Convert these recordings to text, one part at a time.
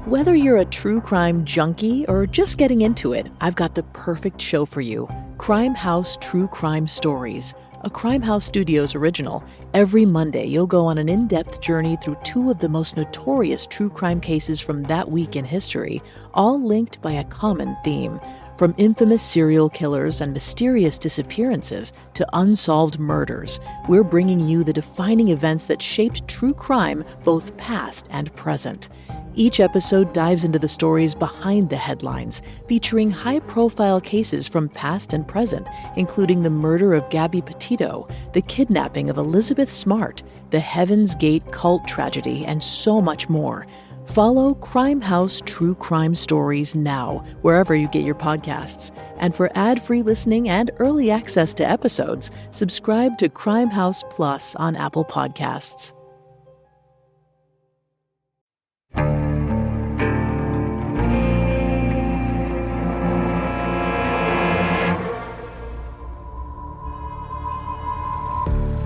Whether you're a true crime junkie or just getting into it, I've got the perfect show for you. Crime House True Crime Stories, a Crime House Studios original. Every Monday, you'll go on an in-depth journey through two of the most notorious true crime cases from that week in history, all linked by a common theme. From infamous serial killers and mysterious disappearances to unsolved murders, we're bringing you the defining events that shaped true crime, both past and present. Each episode dives into the stories behind the headlines, featuring high-profile cases from past and present, including the murder of Gabby Petito, the kidnapping of Elizabeth Smart, the Heaven's Gate cult tragedy, and so much more. Follow Crime House True Crime Stories now, wherever you get your podcasts. And for ad-free listening and early access to episodes, subscribe to Crime House Plus on Apple Podcasts.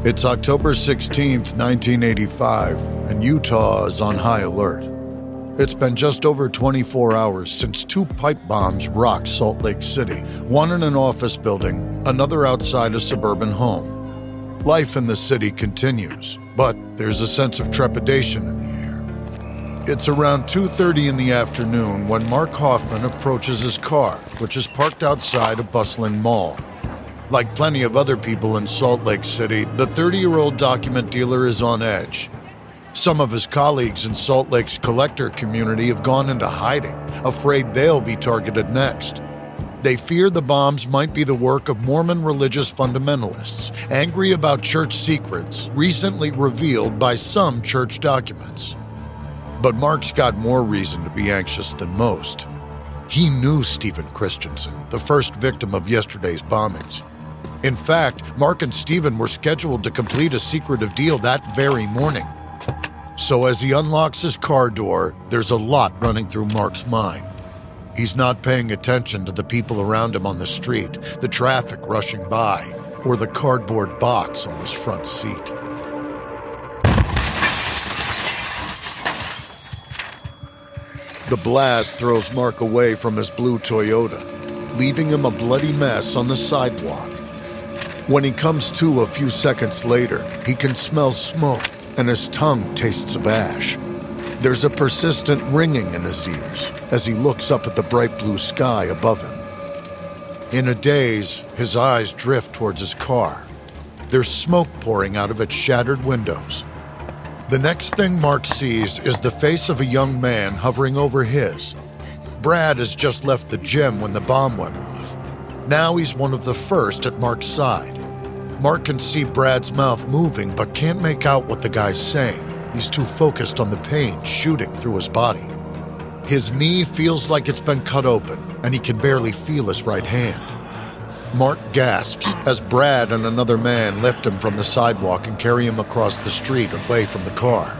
It's October 16th, 1985, and Utah is on high alert. It's been just over 24 hours since two pipe bombs rocked Salt Lake City, one in an office building, another outside a suburban home. Life in the city continues, but there's a sense of trepidation in the air. It's around 2:30 in the afternoon when Mark Hofmann approaches his car, which is parked outside a bustling mall. Like plenty of other people in Salt Lake City, the 30-year-old document dealer is on edge. Some of his colleagues in Salt Lake's collector community have gone into hiding, afraid they'll be targeted next. They fear the bombs might be the work of Mormon religious fundamentalists, angry about church secrets recently revealed by some church documents. But Mark's got more reason to be anxious than most. He knew Stephen Christensen, the first victim of yesterday's bombings. In fact, Mark and Stephen were scheduled to complete a secretive deal that very morning. So as he unlocks his car door, there's a lot running through Mark's mind. He's not paying attention to the people around him on the street, the traffic rushing by, or the cardboard box on his front seat. The blast throws Mark away from his blue Toyota, leaving him a bloody mess on the sidewalk. When he comes to a few seconds later, he can smell smoke, and his tongue tastes of ash. There's a persistent ringing in his ears as he looks up at the bright blue sky above him. In a daze, his eyes drift towards his car. There's smoke pouring out of its shattered windows. The next thing Mark sees is the face of a young man hovering over his. Brad has just left the gym when the bomb went off. Now he's one of the first at Mark's side. Mark can see Brad's mouth moving but can't make out what the guy's saying. He's too focused on the pain shooting through his body. His knee feels like it's been cut open, and he can barely feel his right hand. Mark gasps as Brad and another man lift him from the sidewalk and carry him across the street away from the car.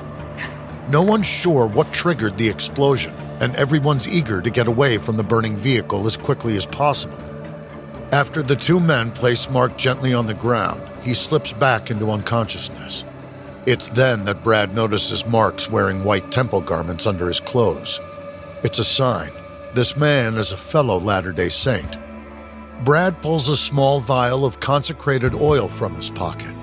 No one's sure what triggered the explosion, and everyone's eager to get away from the burning vehicle as quickly as possible. After the two men place Mark gently on the ground, he slips back into unconsciousness. It's then that Brad notices Mark's wearing white temple garments under his clothes. It's a sign. This man is a fellow Latter-day Saint. Brad pulls a small vial of consecrated oil from his pocket.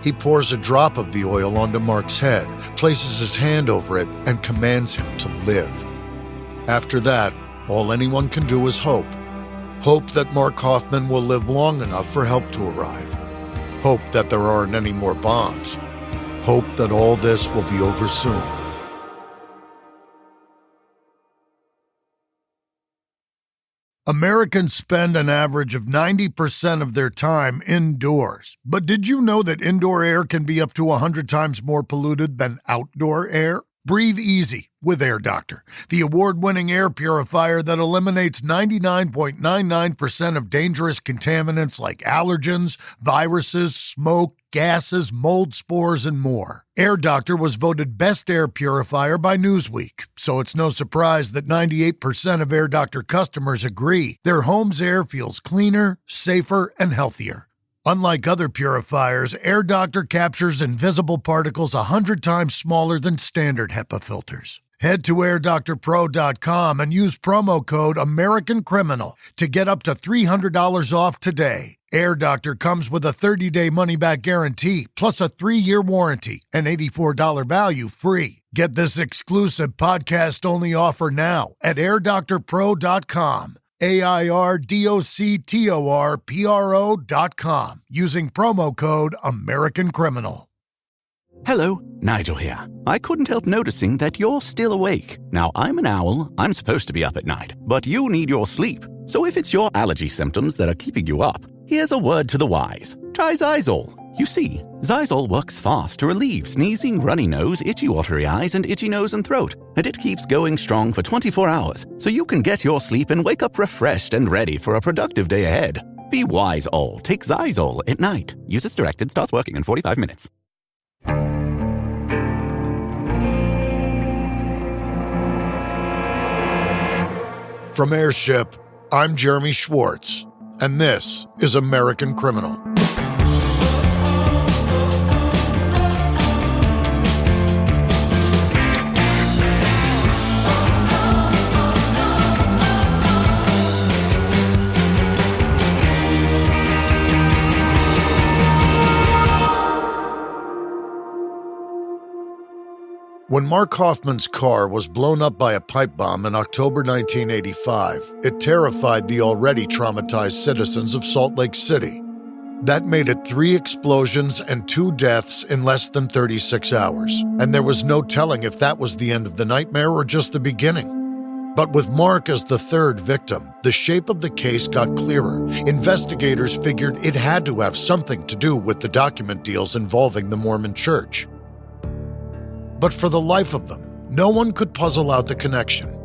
He pours a drop of the oil onto Mark's head, places his hand over it, and commands him to live. After that, all anyone can do is hope. Hope that Mark Hofmann will live long enough for help to arrive. Hope that there aren't any more bombs. Hope that all this will be over soon. Americans spend an average of 90% of their time indoors. But did you know that indoor air can be up to 100 times more polluted than outdoor air? Breathe easy with Air Doctor, the award-winning air purifier that eliminates 99.99% of dangerous contaminants like allergens, viruses, smoke, gases, mold spores, and more. Air Doctor was voted Best Air Purifier by Newsweek, so it's no surprise that 98% of Air Doctor customers agree their home's air feels cleaner, safer, and healthier. Unlike other purifiers, Air Doctor captures invisible particles 100 times smaller than standard HEPA filters. Head to airdoctorpro.com and use promo code AmericanCriminal to get up to $300 off today. Air Doctor comes with a 30-day money-back guarantee, plus a 3-year warranty, and $84 value free. Get this exclusive podcast-only offer now at airdoctorpro.com. airdoctorpro.com. Using promo code AmericanCriminal. Hello, Nigel here. I couldn't help noticing that you're still awake. Now, I'm an owl. I'm supposed to be up at night, but you need your sleep. So if it's your allergy symptoms that are keeping you up, here's a word to the wise. Try Xyzal. You see, Xyzal works fast to relieve sneezing, runny nose, itchy watery eyes, and itchy nose and throat. And it keeps going strong for 24 hours, so you can get your sleep and wake up refreshed and ready for a productive day ahead. Be wise, all. Take Xyzal at night. Use as directed. Starts working in 45 minutes. From Airship, I'm Jeremy Schwartz, and this is American Criminal. When Mark Hofmann's car was blown up by a pipe bomb in October 1985, it terrified the already traumatized citizens of Salt Lake City. That made it 3 explosions and 2 deaths in less than 36 hours, and there was no telling if that was the end of the nightmare or just the beginning. But with Mark as the 3rd victim, the shape of the case got clearer. Investigators figured it had to have something to do with the document deals involving the Mormon Church. But for the life of them, no one could puzzle out the connection.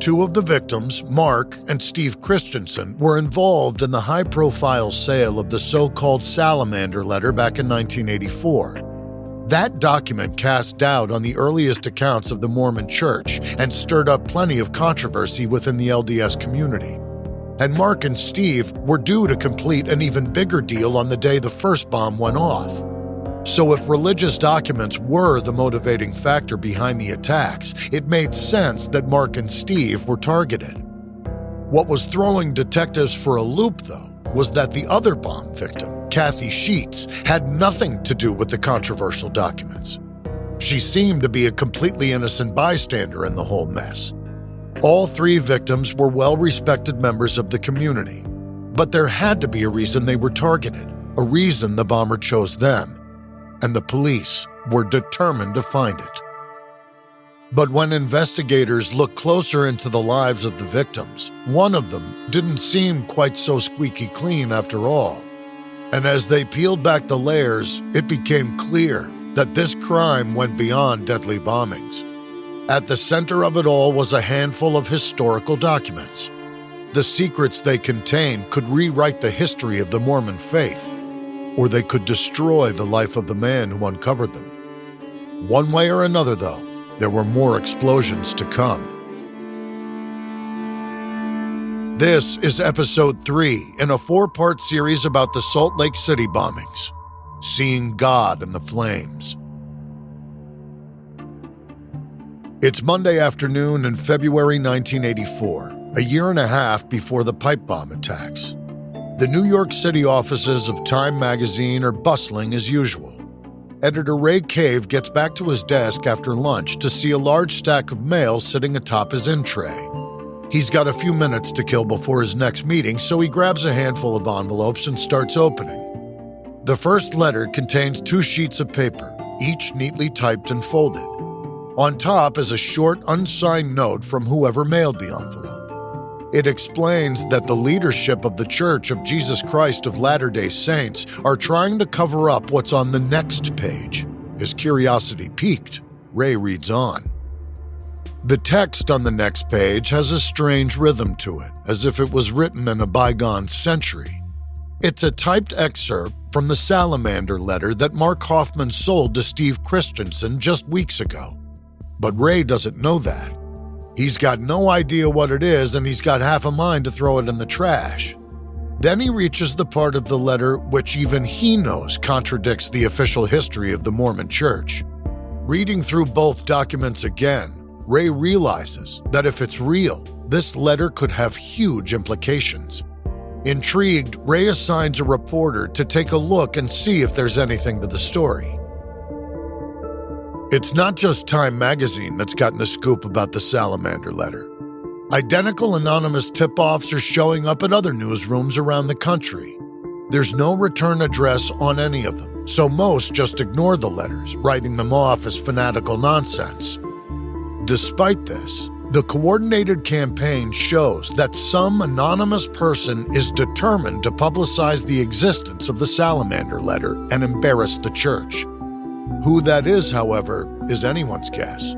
2 of the victims, Mark and Steve Christensen, were involved in the high-profile sale of the so-called Salamander letter back in 1984. That document cast doubt on the earliest accounts of the Mormon Church and stirred up plenty of controversy within the LDS community. And Mark and Steve were due to complete an even bigger deal on the day the first bomb went off. So if religious documents were the motivating factor behind the attacks, it made sense that Mark and Steve were targeted. What was throwing detectives for a loop, though, was that the other bomb victim, Kathy Sheets, had nothing to do with the controversial documents. She seemed to be a completely innocent bystander in the whole mess. All 3 victims were well-respected members of the community, but there had to be a reason they were targeted, a reason the bomber chose them. And the police were determined to find it. But when investigators looked closer into the lives of the victims, one of them didn't seem quite so squeaky clean after all. And as they peeled back the layers, it became clear that this crime went beyond deadly bombings. At the center of it all was a handful of historical documents. The secrets they contained could rewrite the history of the Mormon faith, or they could destroy the life of the man who uncovered them. One way or another, though, there were more explosions to come. This is episode 3 in a 4-part series about the Salt Lake City bombings, Seeing God in the Flames. It's Monday afternoon in February 1984, a year and a half before the pipe bomb attacks. The New York City offices of Time magazine are bustling as usual. Editor Ray Cave gets back to his desk after lunch to see a large stack of mail sitting atop his in tray. He's got a few minutes to kill before his next meeting, so he grabs a handful of envelopes and starts opening. The first letter contains 2 sheets of paper, each neatly typed and folded. On top is a short, unsigned note from whoever mailed the envelope. It explains that the leadership of the Church of Jesus Christ of Latter-day Saints are trying to cover up what's on the next page. His curiosity piqued, Ray reads on. The text on the next page has a strange rhythm to it, as if it was written in a bygone century. It's a typed excerpt from the Salamander letter that Mark Hofmann sold to Steve Christensen just weeks ago. But Ray doesn't know that. He's got no idea what it is, and he's got half a mind to throw it in the trash. Then he reaches the part of the letter which even he knows contradicts the official history of the Mormon Church. Reading through both documents again, Ray realizes that if it's real, this letter could have huge implications. Intrigued, Ray assigns a reporter to take a look and see if there's anything to the story. It's not just Time magazine that's gotten the scoop about the salamander letter. Identical anonymous tip-offs are showing up at other newsrooms around the country. There's no return address on any of them, so most just ignore the letters, writing them off as fanatical nonsense. Despite this, the coordinated campaign shows that some anonymous person is determined to publicize the existence of the salamander letter and embarrass the church. Who that is, however, is anyone's guess.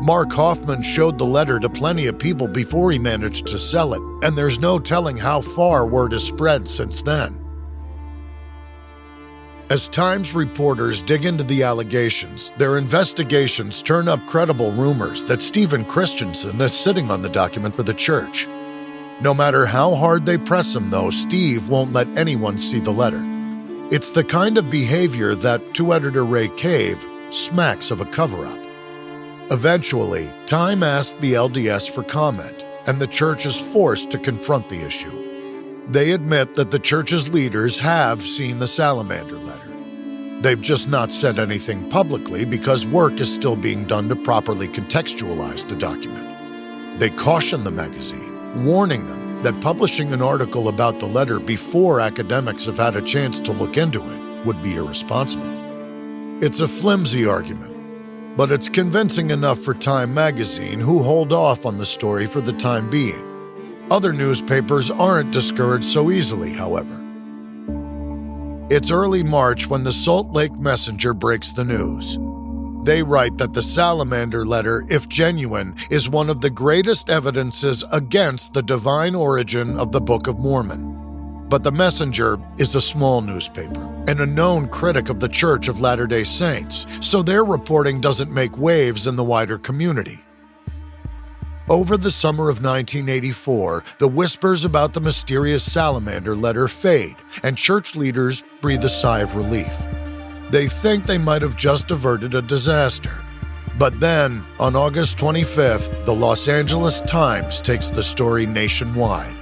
Mark Hofmann showed the letter to plenty of people before he managed to sell it, and there's no telling how far word has spread since then. As Times reporters dig into the allegations, their investigations turn up credible rumors that Stephen Christensen is sitting on the document for the church. No matter how hard they press him, though, Steve won't let anyone see the letter. It's the kind of behavior that, to editor Ray Cave, smacks of a cover-up. Eventually, Time asked the LDS for comment, and the church is forced to confront the issue. They admit that the church's leaders have seen the salamander letter. They've just not said anything publicly because work is still being done to properly contextualize the document. They caution the magazine, warning them that publishing an article about the letter before academics have had a chance to look into it would be irresponsible. It's a flimsy argument, but it's convincing enough for Time magazine, who hold off on the story for the time being. Other newspapers aren't discouraged so easily, however. It's early March when the Salt Lake Messenger breaks the news. They write that the salamander letter, if genuine, is one of the greatest evidences against the divine origin of the Book of Mormon. But the Messenger is a small newspaper and a known critic of the Church of Latter-day Saints, so their reporting doesn't make waves in the wider community. Over the summer of 1984, the whispers about the mysterious salamander letter fade, and church leaders breathe a sigh of relief. They think they might have just averted a disaster. But then, on August 25th, the Los Angeles Times takes the story nationwide.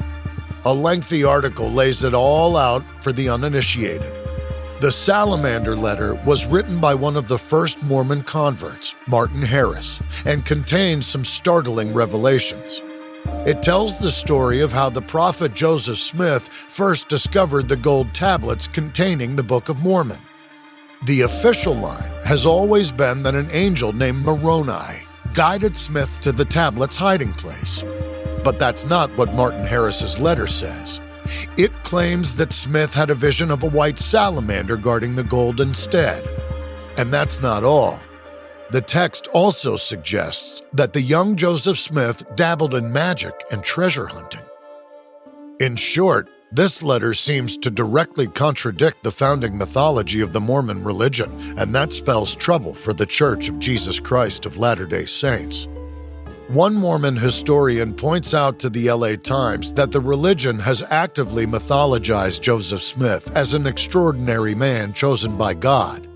A lengthy article lays it all out for the uninitiated. The salamander letter was written by one of the first Mormon converts, Martin Harris, and contains some startling revelations. It tells the story of how the prophet Joseph Smith first discovered the gold tablets containing the Book of Mormon. The official line has always been that an angel named Moroni guided Smith to the tablet's hiding place. But that's not what Martin Harris's letter says. It claims that Smith had a vision of a white salamander guarding the gold instead. And that's not all. The text also suggests that the young Joseph Smith dabbled in magic and treasure hunting. In short, this letter seems to directly contradict the founding mythology of the Mormon religion, and that spells trouble for the Church of Jesus Christ of Latter-day Saints. One Mormon historian points out to the LA Times that the religion has actively mythologized Joseph Smith as an extraordinary man chosen by God.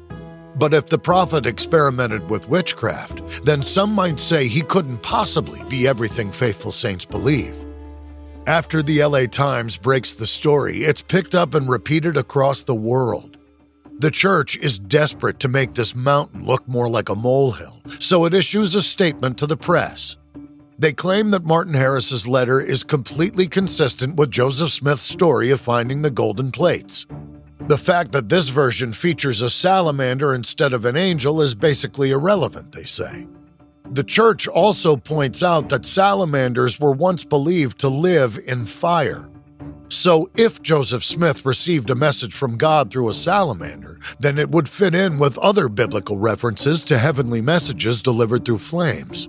But if the prophet experimented with witchcraft, then some might say he couldn't possibly be everything faithful saints believe. After the LA Times breaks the story, it's picked up and repeated across the world. The church is desperate to make this mountain look more like a molehill, so it issues a statement to the press. They claim that Martin Harris's letter is completely consistent with Joseph Smith's story of finding the golden plates. The fact that this version features a salamander instead of an angel is basically irrelevant, they say. The church also points out that salamanders were once believed to live in fire. So if Joseph Smith received a message from God through a salamander, then it would fit in with other biblical references to heavenly messages delivered through flames.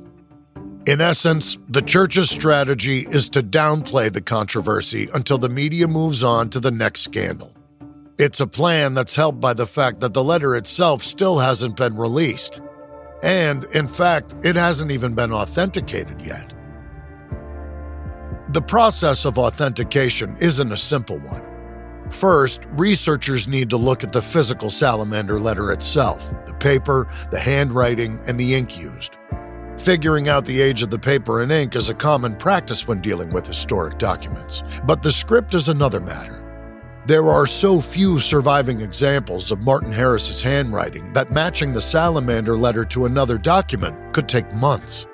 In essence, the church's strategy is to downplay the controversy until the media moves on to the next scandal. It's a plan that's helped by the fact that the letter itself still hasn't been released. And, in fact, it hasn't even been authenticated yet. The process of authentication isn't a simple one. First, researchers need to look at the physical salamander letter itself, the paper, the handwriting, and the ink used. Figuring out the age of the paper and ink is a common practice when dealing with historic documents, but the script is another matter. There are so few surviving examples of Martin Harris's handwriting that matching the salamander letter to another document could take months.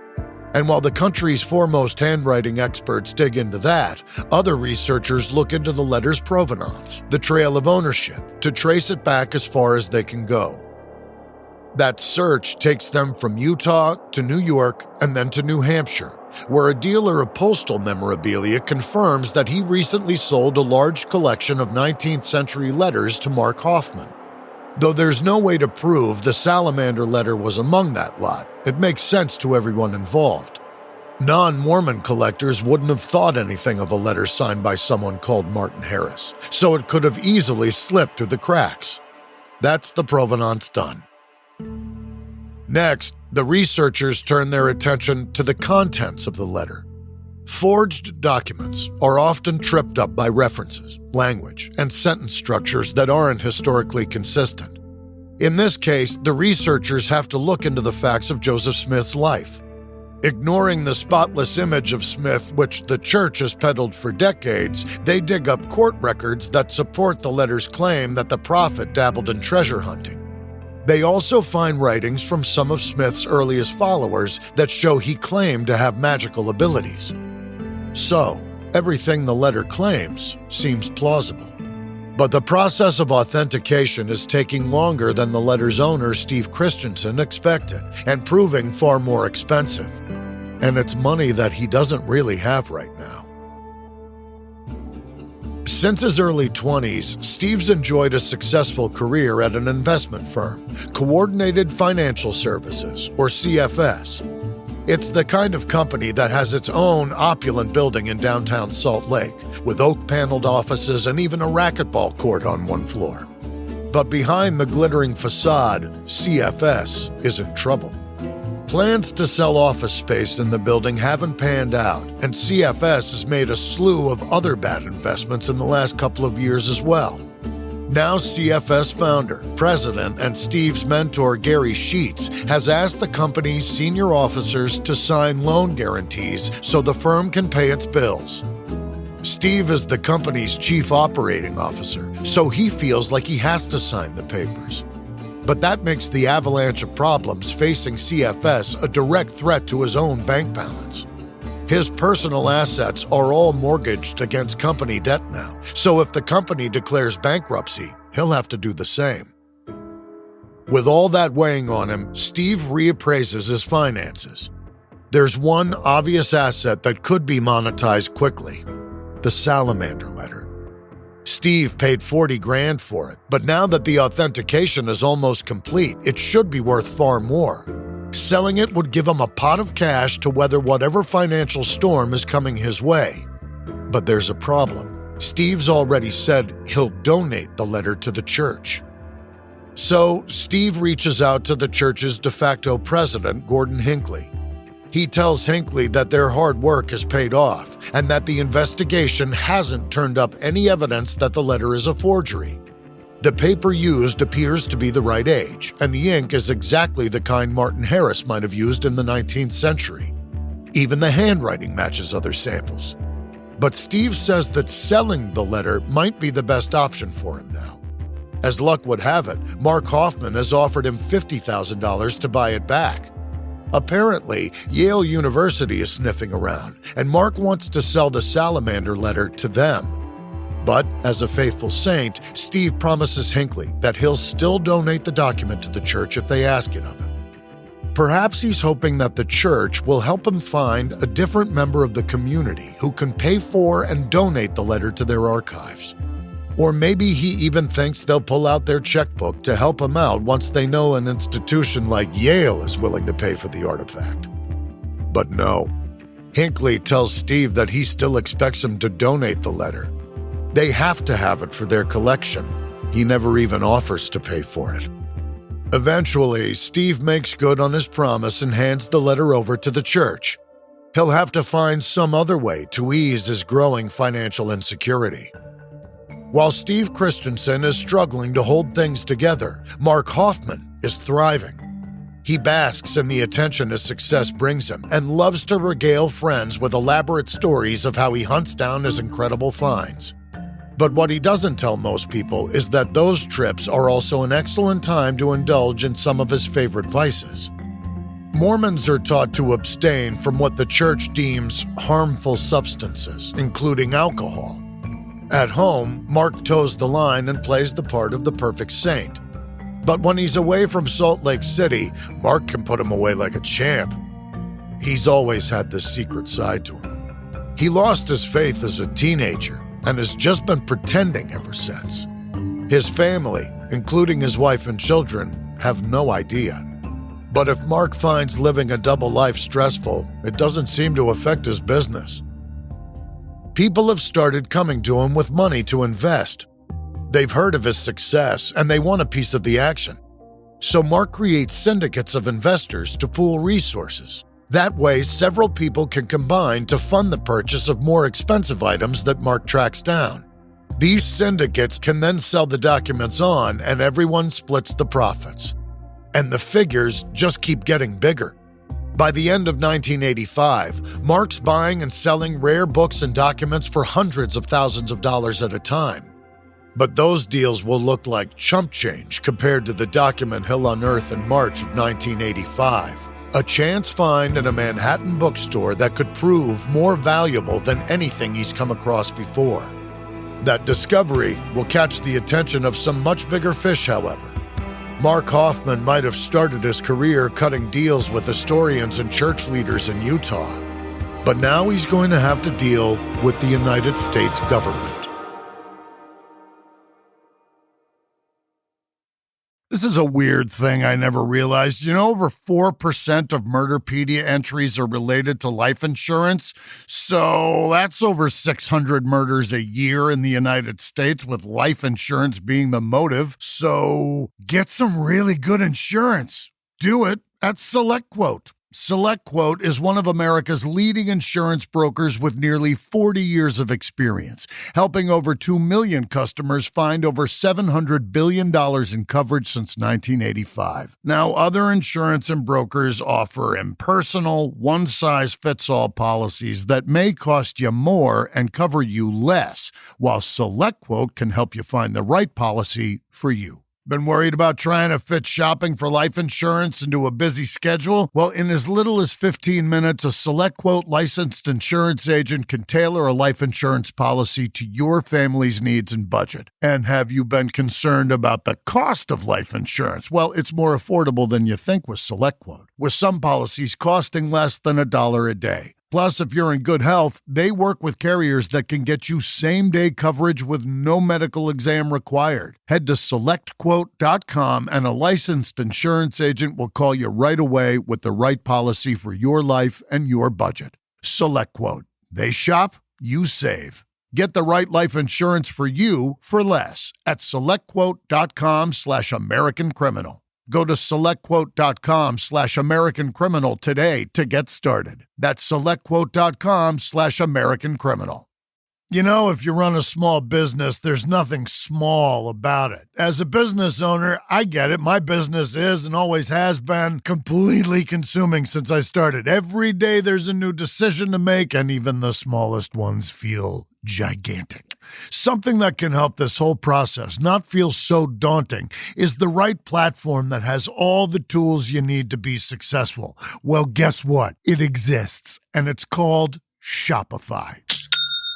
And while the country's foremost handwriting experts dig into that, other researchers look into the letter's provenance, the trail of ownership, to trace it back as far as they can go. That search takes them from Utah to New York and then to New Hampshire, where a dealer of postal memorabilia confirms that he recently sold a large collection of 19th century letters to Mark Hofmann. Though there's no way to prove the salamander letter was among that lot, it makes sense to everyone involved. Non-Mormon collectors wouldn't have thought anything of a letter signed by someone called Martin Harris, so it could have easily slipped through the cracks. That's the provenance done. Next, the researchers turn their attention to the contents of the letter. Forged documents are often tripped up by references, language, and sentence structures that aren't historically consistent. In this case, the researchers have to look into the facts of Joseph Smith's life. Ignoring the spotless image of Smith, which the church has peddled for decades, they dig up court records that support the letter's claim that the prophet dabbled in treasure hunting. They also find writings from some of Smith's earliest followers that show he claimed to have magical abilities. So, everything the letter claims seems plausible. But the process of authentication is taking longer than the letter's owner, Steve Christensen, expected, and proving far more expensive. And it's money that he doesn't really have right now. Since his early 20s, Steve's enjoyed a successful career at an investment firm, Coordinated Financial Services, or CFS. It's the kind of company that has its own opulent building in downtown Salt Lake, with oak-paneled offices and even a racquetball court on one floor. But behind the glittering facade, CFS is in trouble. Plans to sell office space in the building haven't panned out, and CFS has made a slew of other bad investments in the last couple of years as well. Now CFS founder, president, and Steve's mentor Gary Sheets has asked the company's senior officers to sign loan guarantees so the firm can pay its bills. Steve is the company's chief operating officer, so he feels like he has to sign the papers. But that makes the avalanche of problems facing CFS a direct threat to his own bank balance. His personal assets are all mortgaged against company debt now, so if the company declares bankruptcy, he'll have to do the same. With all that weighing on him, Steve reappraises his finances. There's one obvious asset that could be monetized quickly: the salamander letter. Steve paid $40,000 for it, but now that the authentication is almost complete, it should be worth far more. Selling it would give him a pot of cash to weather whatever financial storm is coming his way. But there's a problem. Steve's already said he'll donate the letter to the church. So Steve reaches out to the church's de facto president, Gordon Hinckley. He tells Hinckley that their hard work has paid off and that the investigation hasn't turned up any evidence that the letter is a forgery. The paper used appears to be the right age, and the ink is exactly the kind Martin Harris might have used in the 19th century. Even the handwriting matches other samples. But Steve says that selling the letter might be the best option for him now. As luck would have it, Mark Hofmann has offered him $50,000 to buy it back. Apparently, Yale University is sniffing around, and Mark wants to sell the salamander letter to them. But, as a faithful saint, Steve promises Hinckley that he'll still donate the document to the church if they ask it of him. Perhaps he's hoping that the church will help him find a different member of the community who can pay for and donate the letter to their archives. Or maybe he even thinks they'll pull out their checkbook to help him out once they know an institution like Yale is willing to pay for the artifact. But no. Hinckley tells Steve that he still expects him to donate the letter. They have to have it for their collection. He never even offers to pay for it. Eventually, Steve makes good on his promise and hands the letter over to the church. He'll have to find some other way to ease his growing financial insecurity. While Steve Christensen is struggling to hold things together, Mark Hofmann is thriving. He basks in the attention his success brings him and loves to regale friends with elaborate stories of how he hunts down his incredible finds. But what he doesn't tell most people is that those trips are also an excellent time to indulge in some of his favorite vices. Mormons are taught to abstain from what the church deems harmful substances, including alcohol. At home, Mark toes the line and plays the part of the perfect saint. But when he's away from Salt Lake City, Mark can put him away like a champ. He's always had this secret side to him. He lost his faith as a teenager and has just been pretending ever since. His family, including his wife and children, have no idea. But if Mark finds living a double life stressful, it doesn't seem to affect his business. People have started coming to him with money to invest. They've heard of his success and they want a piece of the action. So Mark creates syndicates of investors to pool resources. That way, several people can combine to fund the purchase of more expensive items that Mark tracks down. These syndicates can then sell the documents on and everyone splits the profits. And the figures just keep getting bigger. By the end of 1985, Mark's buying and selling rare books and documents for hundreds of thousands of dollars at a time. But those deals will look like chump change compared to the document he'll unearth in March of 1985. A chance find in a Manhattan bookstore that could prove more valuable than anything he's come across before. That discovery will catch the attention of some much bigger fish, however. Mark Hofmann might have started his career cutting deals with historians and church leaders in Utah, but now he's going to have to deal with the United States government. This is a weird thing I never realized. You know, over 4% of Murderpedia entries are related to life insurance. So that's over 600 murders a year in the United States, with life insurance being the motive. So get some really good insurance. Do it at SelectQuote. SelectQuote is one of America's leading insurance brokers with nearly 40 years of experience, helping over 2 million customers find over $700 billion in coverage since 1985. Now, other insurance and brokers offer impersonal, one-size-fits-all policies that may cost you more and cover you less, while SelectQuote can help you find the right policy for you. Been worried about trying to fit shopping for life insurance into a busy schedule? Well, in as little as 15 minutes, a SelectQuote licensed insurance agent can tailor a life insurance policy to your family's needs and budget. And have you been concerned about the cost of life insurance? Well, it's more affordable than you think with SelectQuote, with some policies costing less than $1 a day. Plus, if you're in good health, they work with carriers that can get you same-day coverage with no medical exam required. Head to SelectQuote.com and a licensed insurance agent will call you right away with the right policy for your life and your budget. SelectQuote. They shop, you save. Get the right life insurance for you for less at SelectQuote.com/American Criminal. Go to SelectQuote.com/American Criminal today to get started. That's SelectQuote.com/American Criminal. You know, if you run a small business, there's nothing small about it. As a business owner, I get it. My business is and always has been completely consuming since I started. Every day there's a new decision to make, and even the smallest ones feel gigantic. Something that can help this whole process not feel so daunting is the right platform that has all the tools you need to be successful. Well, guess what? It exists, and it's called Shopify.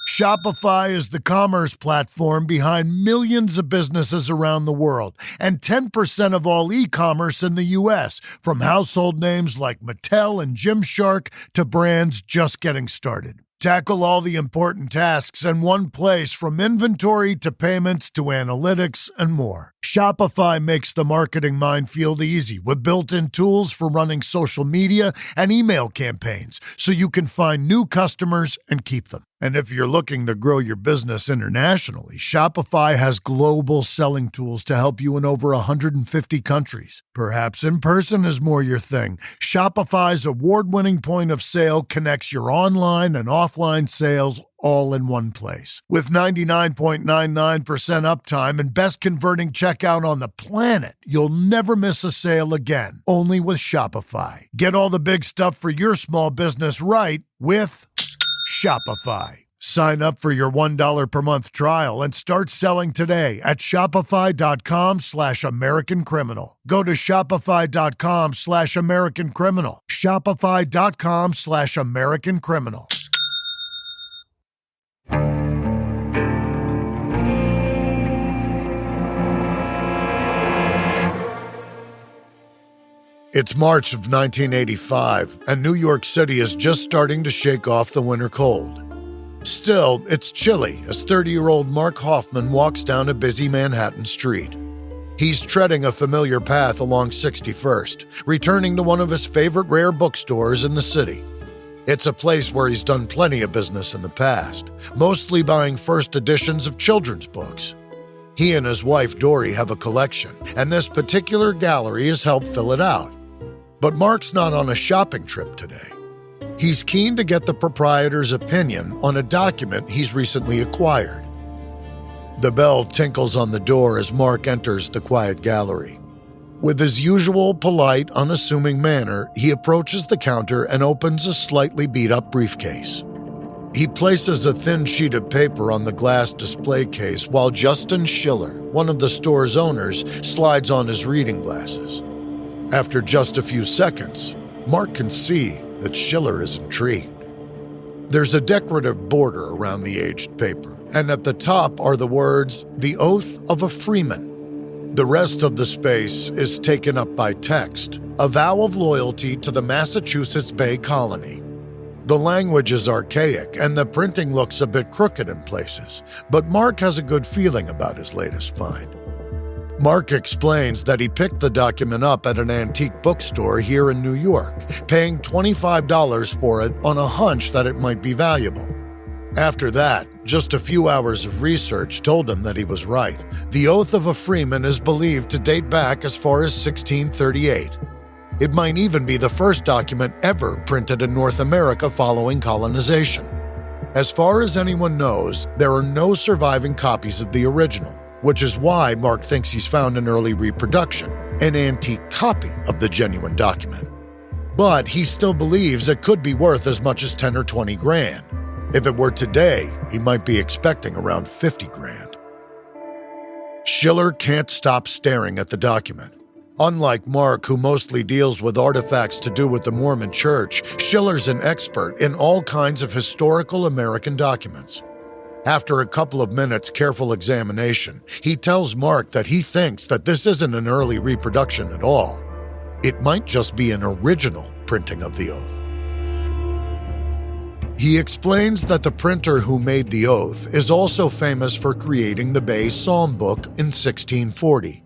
Shopify is the commerce platform behind millions of businesses around the world and 10% of all e-commerce in the U.S., from household names like Mattel and Gymshark to brands just getting started. Tackle all the important tasks in one place, from inventory to payments to analytics and more. Shopify makes the marketing minefield easy with built-in tools for running social media and email campaigns so you can find new customers and keep them. And if you're looking to grow your business internationally, Shopify has global selling tools to help you in over 150 countries. Perhaps in person is more your thing. Shopify's award-winning point of sale connects your online and offline sales all in one place. With 99.99% uptime and best converting checkout on the planet, you'll never miss a sale again. Only with Shopify. Get all the big stuff for your small business right with Shopify. Sign up for your $1 per month trial and start selling today at shopify.com/American Criminal. Go to shopify.com/American Criminal. Shopify.com/American Criminal. It's March of 1985, and New York City is just starting to shake off the winter cold. Still, it's chilly as 30-year-old Mark Hofmann walks down a busy Manhattan street. He's treading a familiar path along 61st, returning to one of his favorite rare bookstores in the city. It's a place where he's done plenty of business in the past, mostly buying first editions of children's books. He and his wife Dory have a collection, and this particular gallery has helped fill it out. But Mark's not on a shopping trip today. He's keen to get the proprietor's opinion on a document he's recently acquired. The bell tinkles on the door as Mark enters the quiet gallery. With his usual polite, unassuming manner, he approaches the counter and opens a slightly beat-up briefcase. He places a thin sheet of paper on the glass display case while Justin Schiller, one of the store's owners, slides on his reading glasses. After just a few seconds, Mark can see that Schiller is intrigued. There's a decorative border around the aged paper, and at the top are the words, "The Oath of a Freeman." The rest of the space is taken up by text, a vow of loyalty to the Massachusetts Bay Colony. The language is archaic, and the printing looks a bit crooked in places, but Mark has a good feeling about his latest find. Mark explains that he picked the document up at an antique bookstore here in New York, paying $25 for it on a hunch that it might be valuable. After that, just a few hours of research told him that he was right. The Oath of a Freeman is believed to date back as far as 1638. It might even be the first document ever printed in North America following colonization. As far as anyone knows, there are no surviving copies of the original, which is why Mark thinks he's found an early reproduction, an antique copy of the genuine document. But he still believes it could be worth as much as 10 or 20 grand. If it were today, he might be expecting around 50 grand. Schiller can't stop staring at the document. Unlike Mark, who mostly deals with artifacts to do with the Mormon Church, Schiller's an expert in all kinds of historical American documents. After a couple of minutes' careful examination, he tells Mark that he thinks that this isn't an early reproduction at all. It might just be an original printing of the oath. He explains that the printer who made the oath is also famous for creating the Bay Psalm Book in 1640.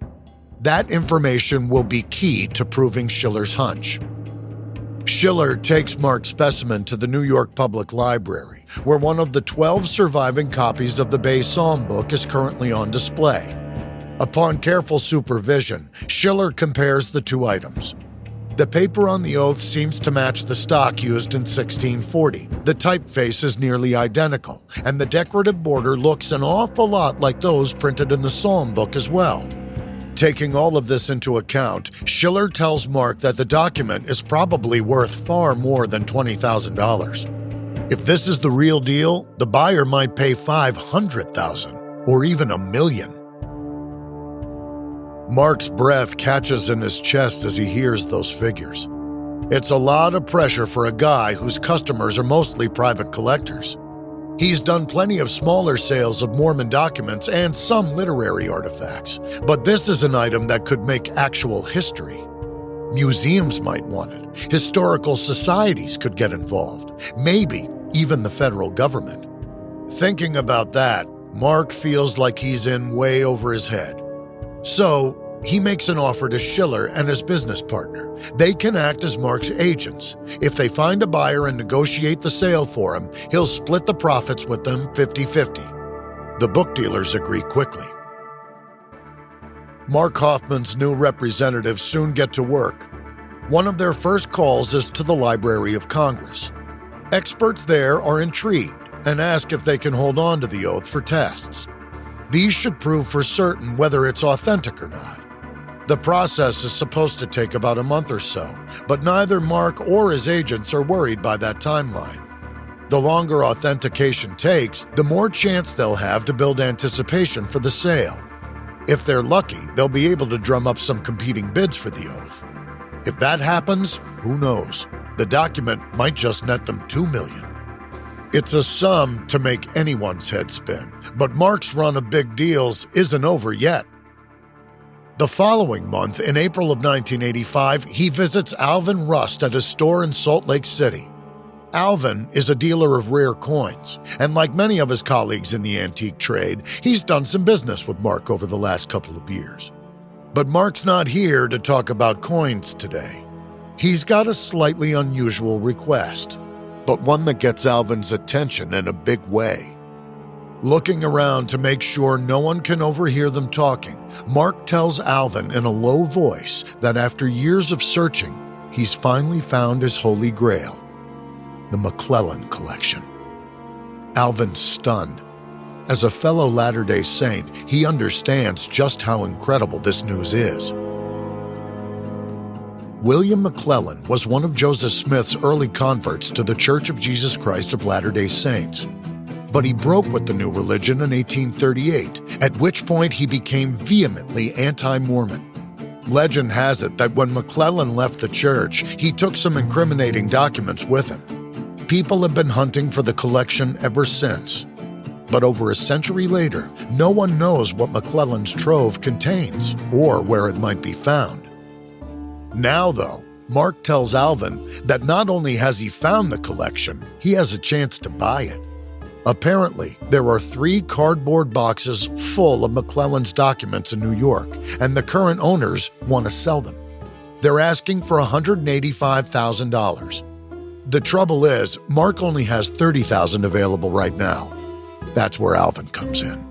That information will be key to proving Schiller's hunch. Schiller takes Mark's specimen to the New York Public Library, where one of the 12 surviving copies of the Bay Psalm Book is currently on display. Upon careful supervision, Schiller compares the two items. The paper on the oath seems to match the stock used in 1640. The typeface is nearly identical, and the decorative border looks an awful lot like those printed in the Psalm Book as well. Taking all of this into account, Schiller tells Mark that the document is probably worth far more than $20,000. If this is the real deal, the buyer might pay $500,000 or even $1 million. Mark's breath catches in his chest as he hears those figures. It's a lot of pressure for a guy whose customers are mostly private collectors. He's done plenty of smaller sales of Mormon documents and some literary artifacts, but this is an item that could make actual history. Museums might want it. Historical societies could get involved. Maybe even the federal government. Thinking about that, Mark feels like he's in way over his head. So, he makes an offer to Schiller and his business partner. They can act as Mark's agents. If they find a buyer and negotiate the sale for him, he'll split the profits with them 50-50. The book dealers agree quickly. Mark Hofmann's new representatives soon get to work. One of their first calls is to the Library of Congress. Experts there are intrigued, and ask if they can hold on to the oath for tests. These should prove for certain whether it's authentic or not. The process is supposed to take about a month or so, but neither Mark or his agents are worried by that timeline. The longer authentication takes, the more chance they'll have to build anticipation for the sale. If they're lucky, they'll be able to drum up some competing bids for the oath. If that happens, who knows? The document might just net them $2 million. It's a sum to make anyone's head spin, but Mark's run of big deals isn't over yet. The following month, in April of 1985, he visits Alvin Rust at his store in Salt Lake City. Alvin is a dealer of rare coins, and like many of his colleagues in the antique trade, he's done some business with Mark over the last couple of years. But Mark's not here to talk about coins today. He's got a slightly unusual request, but one that gets Alvin's attention in a big way. Looking around to make sure no one can overhear them talking, Mark tells Alvin in a low voice that after years of searching, he's finally found his holy grail. The McClellan collection. Alvin's stunned. As a fellow Latter-day Saint, he understands just how incredible this news is. William McClellan was one of Joseph Smith's early converts to the Church of Jesus Christ of Latter-day Saints. But he broke with the new religion in 1838, at which point he became vehemently anti-Mormon. Legend has it that when McClellan left the church, he took some incriminating documents with him. People have been hunting for the collection ever since. But over a century later, no one knows what McClellan's trove contains or where it might be found. Now, though, Mark tells Alvin that not only has he found the collection, he has a chance to buy it. Apparently, there are 3 cardboard boxes full of McClellan's documents in New York, and the current owners want to sell them. They're asking for $185,000. The trouble is, Mark only has $30,000 available right now. That's where Alvin comes in.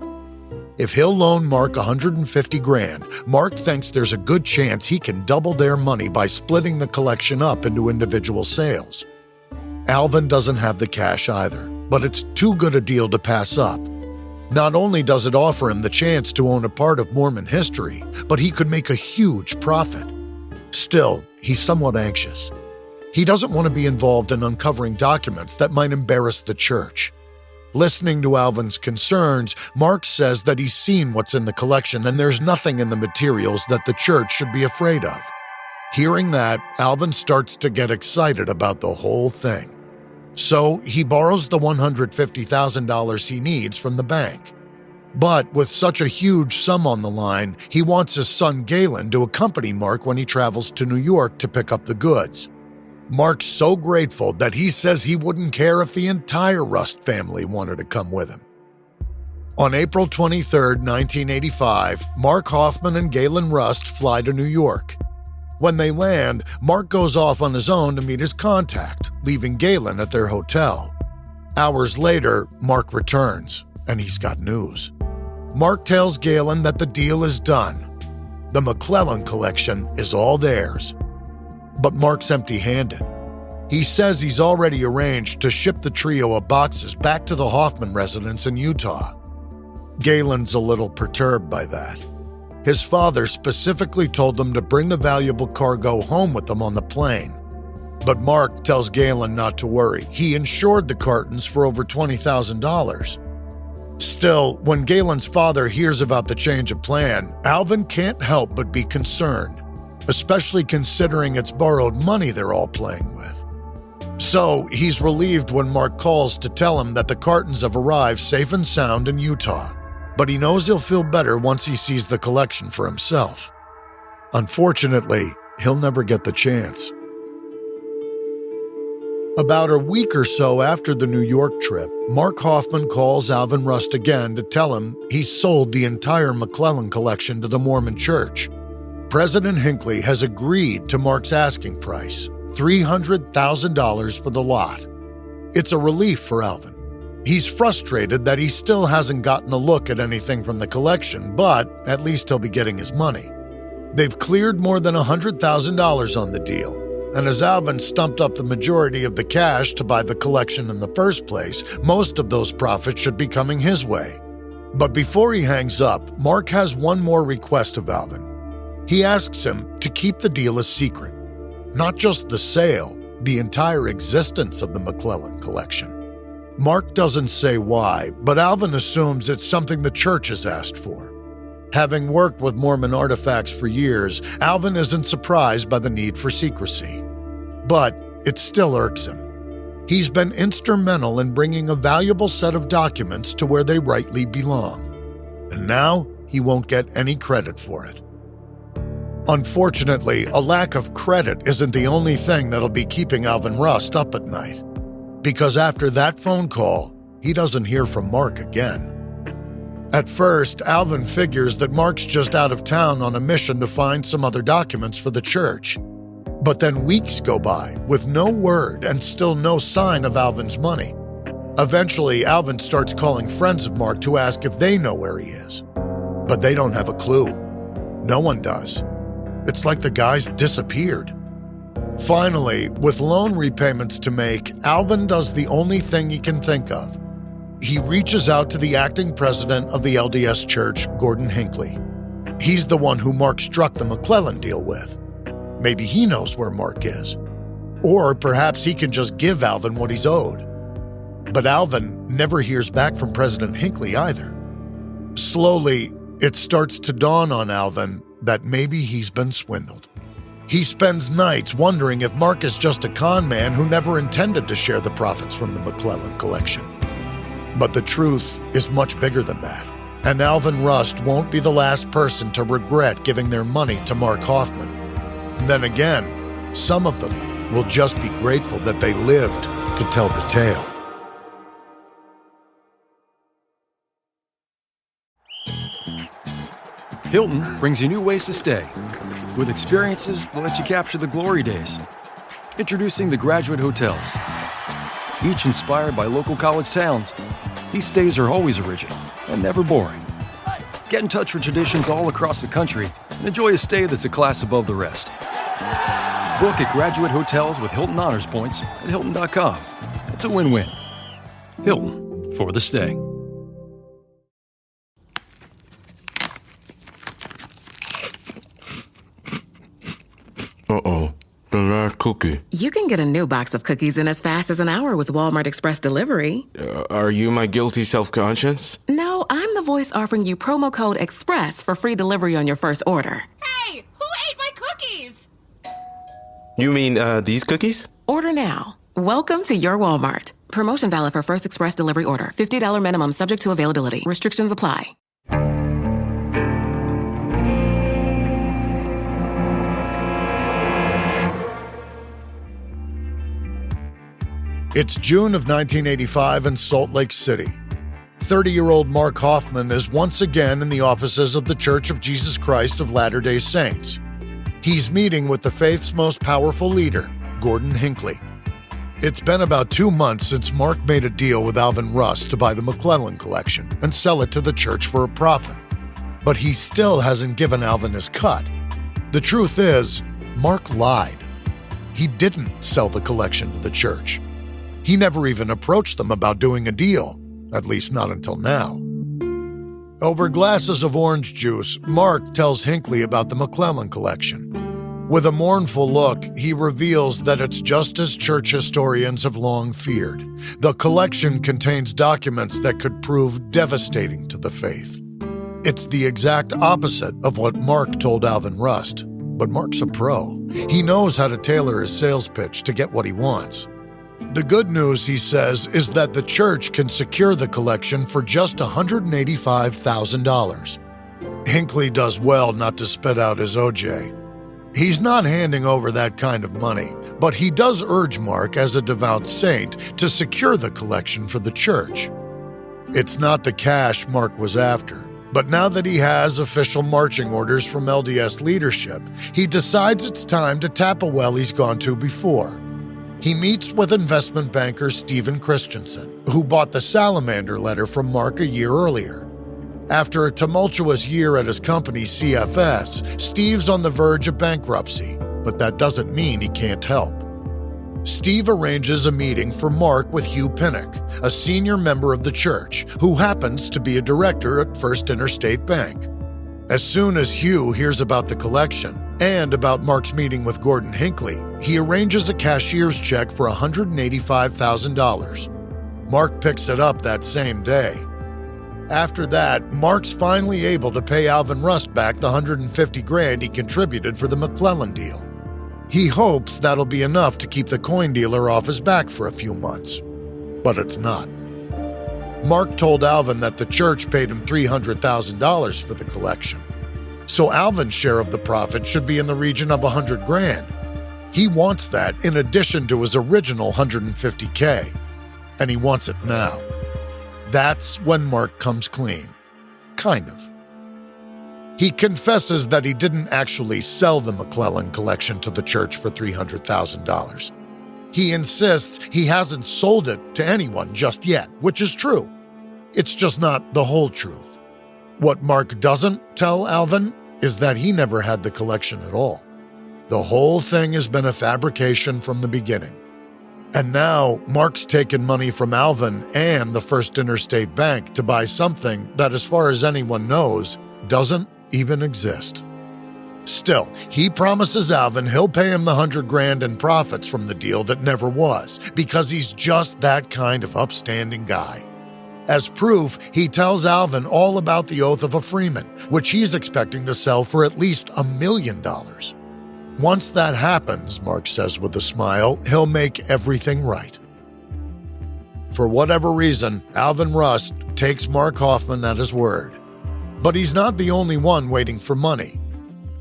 If he'll loan Mark $150,000, Mark thinks there's a good chance he can double their money by splitting the collection up into individual sales. Alvin doesn't have the cash either, but it's too good a deal to pass up. Not only does it offer him the chance to own a part of Mormon history, but he could make a huge profit. Still, he's somewhat anxious. He doesn't want to be involved in uncovering documents that might embarrass the church. Listening to Alvin's concerns, Mark says that he's seen what's in the collection and there's nothing in the materials that the church should be afraid of. Hearing that, Alvin starts to get excited about the whole thing. So he borrows the $150,000 he needs from the bank. But with such a huge sum on the line, he wants his son Galen to accompany Mark when he travels to New York to pick up the goods. Mark's so grateful that he says he wouldn't care if the entire Rust family wanted to come with him. On April 23, 1985, Mark Hofmann and Galen Rust fly to New York. When they land, Mark goes off on his own to meet his contact, leaving Galen at their hotel. Hours later, Mark returns, and he's got news. Mark tells Galen that the deal is done. The McClellan collection is all theirs. But Mark's empty-handed. He says he's already arranged to ship the trio of boxes back to the Hofmann residence in Utah. Galen's a little perturbed by that. His father specifically told them to bring the valuable cargo home with them on the plane. But Mark tells Galen not to worry. He insured the cartons for over $20,000. Still, when Galen's father hears about the change of plan, Alvin can't help but be concerned, especially considering it's borrowed money they're all playing with. So he's relieved when Mark calls to tell him that the cartons have arrived safe and sound in Utah, but he knows he'll feel better once he sees the collection for himself. Unfortunately, he'll never get the chance. About a week or so after the New York trip, Mark Hofmann calls Alvin Rust again to tell him he's sold the entire McClellan collection to the Mormon Church. President Hinckley has agreed to Mark's asking price, $300,000 for the lot. It's a relief for Alvin. He's frustrated that he still hasn't gotten a look at anything from the collection, but at least he'll be getting his money. They've cleared more than $100,000 on the deal, and as Alvin stumped up the majority of the cash to buy the collection in the first place, most of those profits should be coming his way. But before he hangs up, Mark has one more request of Alvin. He asks him to keep the deal a secret. Not just the sale, the entire existence of the McClellan collection. Mark doesn't say why, but Alvin assumes it's something the church has asked for. Having worked with Mormon artifacts for years, Alvin isn't surprised by the need for secrecy. But it still irks him. He's been instrumental in bringing a valuable set of documents to where they rightly belong. And now he won't get any credit for it. Unfortunately, a lack of credit isn't the only thing that'll be keeping Alvin Rust up at night. Because after that phone call, he doesn't hear from Mark again. At first, Alvin figures that Mark's just out of town on a mission to find some other documents for the church. But then weeks go by with no word and still no sign of Alvin's money. Eventually, Alvin starts calling friends of Mark to ask if they know where he is. But they don't have a clue. No one does. It's like the guy's disappeared. Finally, with loan repayments to make, Alvin does the only thing he can think of. He reaches out to the acting president of the LDS Church, Gordon Hinckley. He's the one who Mark struck the McClellan deal with. Maybe he knows where Mark is. Or perhaps he can just give Alvin what he's owed. But Alvin never hears back from President Hinckley either. Slowly, it starts to dawn on Alvin that maybe he's been swindled. He spends nights wondering if Mark is just a con man who never intended to share the profits from the McClellan collection. But the truth is much bigger than that, and Alvin Rust won't be the last person to regret giving their money to Mark Hofmann. Then again, some of them will just be grateful that they lived to tell the tale. Hilton brings you new ways to stay, with experiences that let you capture the glory days. Introducing the Graduate Hotels. Each inspired by local college towns, these stays are always original and never boring. Get in touch with traditions all across the country and enjoy a stay that's a class above the rest. Book at Graduate Hotels with Hilton Honors Points at Hilton.com. It's a win-win. Hilton, for the stay. Uh-oh, the last cookie. You can get a new box of cookies in as fast as an hour with Walmart Express Delivery. Are you my guilty self-conscience? No, I'm the voice offering you promo code EXPRESS for free delivery on your first order. Hey, who ate my cookies? You mean, these cookies? Order now. Welcome to your Walmart. Promotion valid for first express delivery order. $50 minimum subject to availability. Restrictions apply. It's June of 1985 in Salt Lake City. 30-year-old Mark Hofmann is once again in the offices of the Church of Jesus Christ of Latter-day Saints. He's meeting with the faith's most powerful leader, Gordon Hinckley. It's been about 2 months since Mark made a deal with Alvin Rust to buy the McClellan collection and sell it to the church for a profit. But he still hasn't given Alvin his cut. The truth is, Mark lied. He didn't sell the collection to the church. He never even approached them about doing a deal, at least not until now. Over glasses of orange juice, Mark tells Hinckley about the McClellan collection. With a mournful look, he reveals that it's just as church historians have long feared. The collection contains documents that could prove devastating to the faith. It's the exact opposite of what Mark told Alvin Rust. But Mark's a pro. He knows how to tailor his sales pitch to get what he wants. The good news, he says, is that the church can secure the collection for just $185,000. Hinckley does well not to spit out his OJ. He's not handing over that kind of money, but he does urge Mark, as a devout saint, to secure the collection for the church. It's not the cash Mark was after, but now that he has official marching orders from LDS leadership, he decides it's time to tap a well he's gone to before. He meets with investment banker Stephen Christensen, who bought the Salamander letter from Mark a year earlier. After a tumultuous year at his company CFS, Steve's on the verge of bankruptcy. but that doesn't mean he can't help. Steve arranges a meeting for Mark with Hugh Pinnock, a senior member of the church who happens to be a director at First Interstate Bank. As soon as Hugh hears about the collection and about Mark's meeting with Gordon Hinckley, he arranges a cashier's check for $185,000. Mark picks it up that same day. After that, Mark's finally able to pay Alvin Rust back the $150,000 he contributed for the McClellan deal. He hopes that'll be enough to keep the coin dealer off his back for a few months, but it's not. Mark told Alvin that the church paid him $300,000 for the collection, so Alvin's share of the profit should be in the region of $100,000. He wants that in addition to his original $150,000, and he wants it now. That's when Mark comes clean. Kind of. He confesses that he didn't actually sell the McClellan collection to the church for $300,000. He insists he hasn't sold it to anyone just yet, which is true. It's just not the whole truth. What Mark doesn't tell Alvin is that he never had the collection at all. The whole thing has been a fabrication from the beginning. And now Mark's taken money from Alvin and the First Interstate Bank to buy something that, as far as anyone knows, doesn't even exist. Still, he promises Alvin he'll pay him the $100,000 in profits from the deal that never was, because he's just that kind of upstanding guy. As proof, he tells Alvin all about the Oath of a Freeman, which he's expecting to sell for at least $1 million. Once that happens, Mark says with a smile, he'll make everything right. For whatever reason, Alvin Rust takes Mark Hofmann at his word. But he's not the only one waiting for money.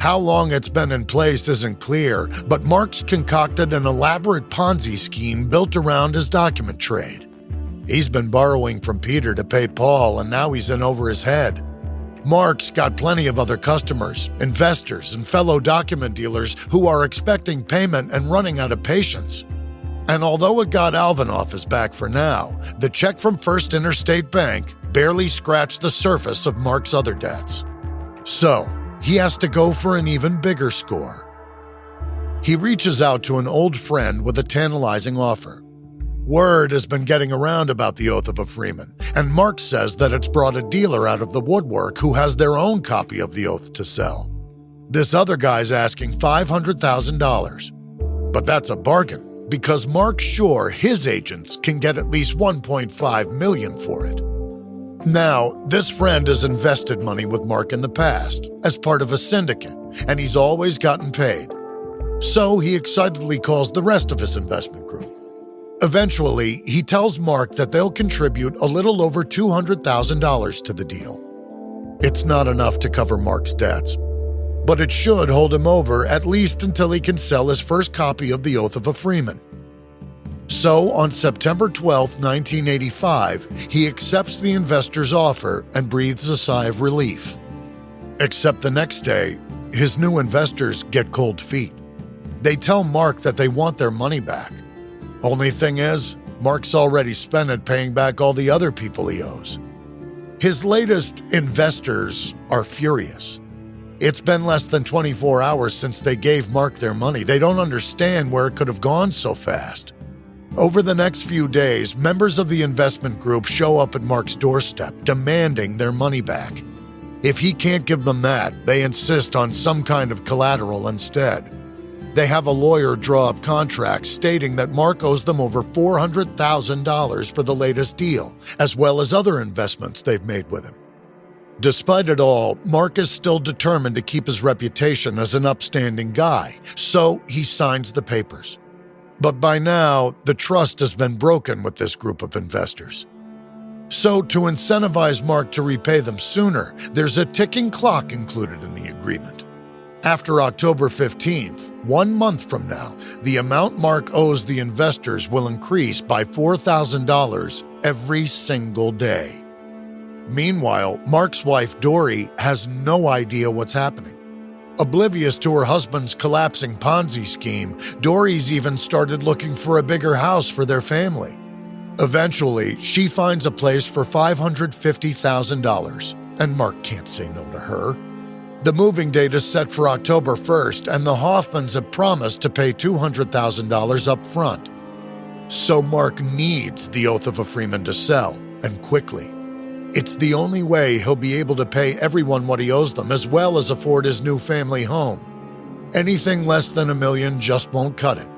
How long it's been in place isn't clear, but Mark's concocted an elaborate Ponzi scheme built around his document trade. He's been borrowing from Peter to pay Paul, and now he's in over his head. Mark's got plenty of other customers, investors, and fellow document dealers who are expecting payment and running out of patience. And although it got Alvin off his back for now, the check from First Interstate Bank barely scratched the surface of Mark's other debts. So, he has to go for an even bigger score. He reaches out to an old friend with a tantalizing offer. Word has been getting around about the Oath of a Freeman, and Mark says that it's brought a dealer out of the woodwork who has their own copy of the oath to sell. This other guy's asking $500,000. But that's a bargain, because Mark's sure his agents can get at least $1.5 million for it. Now, this friend has invested money with Mark in the past as part of a syndicate, and he's always gotten paid. So he excitedly calls the rest of his investment group. Eventually, he tells Mark that they'll contribute a little over $200,000 to the deal. It's not enough to cover Mark's debts, but it should hold him over at least until he can sell his first copy of the Oath of a Freeman. So, on September 12, 1985, he accepts the investor's offer and breathes a sigh of relief. Except the next day, his new investors get cold feet. They tell Mark that they want their money back. Only thing is, Mark's already spent it paying back all the other people he owes. His latest investors are furious. It's been less than 24 hours since they gave Mark their money. They don't understand where it could have gone so fast. Over the next few days, members of the investment group show up at Mark's doorstep, demanding their money back. If he can't give them that, they insist on some kind of collateral instead. They have a lawyer draw up contracts stating that Mark owes them over $400,000 for the latest deal, as well as other investments they've made with him. Despite it all, Mark is still determined to keep his reputation as an upstanding guy, so he signs the papers. But by now, the trust has been broken with this group of investors. So to incentivize Mark to repay them sooner, there's a ticking clock included in the agreement. After October 15th, 1 month from now, the amount Mark owes the investors will increase by $4,000 every single day. Meanwhile, Mark's wife, Dory, has no idea what's happening. Oblivious to her husband's collapsing Ponzi scheme, Dory's even started looking for a bigger house for their family. Eventually, she finds a place for $550,000, and Mark can't say no to her. The moving date is set for October 1st, and the Hofmanns have promised to pay $200,000 up front. So Mark needs the oath of a freeman to sell, and quickly. It's the only way he'll be able to pay everyone what he owes them, as well as afford his new family home. Anything less than $1 million just won't cut it.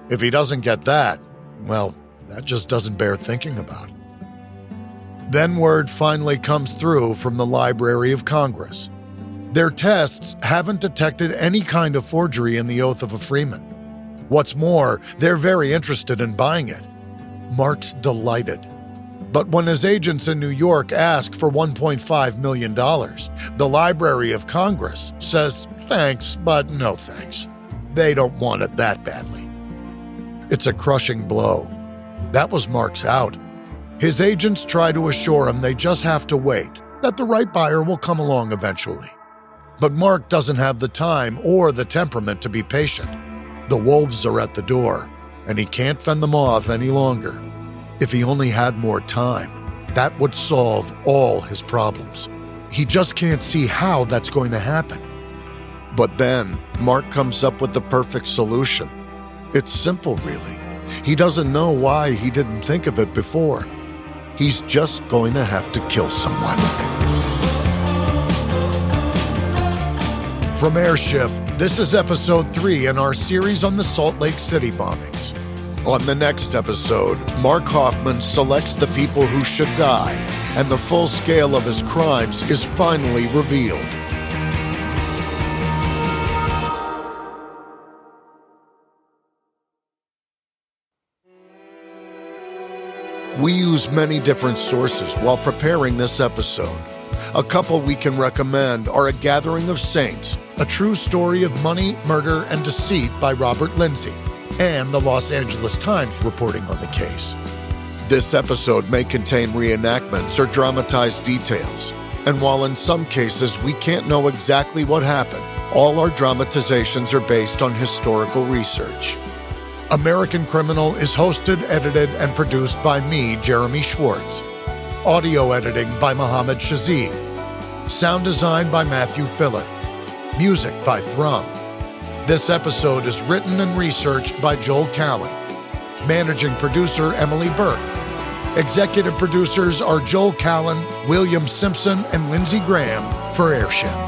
If he doesn't get that, well, that just doesn't bear thinking about. Then word finally comes through from the Library of Congress. Their tests haven't detected any kind of forgery in the oath of a freeman. What's more, they're very interested in buying it. Mark's delighted. But when his agents in New York ask for $1.5 million, the Library of Congress says thanks, but no thanks. They don't want it that badly. It's a crushing blow. That was Mark's out. His agents try to assure him they just have to wait, that the right buyer will come along eventually. But Mark doesn't have the time or the temperament to be patient. The wolves are at the door, and he can't fend them off any longer. If he only had more time, that would solve all his problems. He just can't see how that's going to happen. But then, Mark comes up with the perfect solution. It's simple, really. He doesn't know why he didn't think of it before. He's just going to have to kill someone. From Airship, this is episode 3 in our series on the Salt Lake City bombings. On the next episode, Mark Hofmann selects the people who should die, and the full scale of his crimes is finally revealed. We use many different sources while preparing this episode. A couple we can recommend are A Gathering of Saints, a true story of money, murder, and deceit by Robert Lindsay, and the Los Angeles Times reporting on the case. This episode may contain reenactments or dramatized details, and while in some cases we can't know exactly what happened, all our dramatizations are based on historical research. American Criminal is hosted, edited, and produced by me, Jeremy Schwartz. Audio editing by Mohammed Shazid. Sound design by Matthew Filler. Music by Thrum. This episode is written and researched by Joel Cowan. Managing producer Emily Burke. Executive producers are Joel Cowan, William Simpson, and Lindsey Graham for Airship.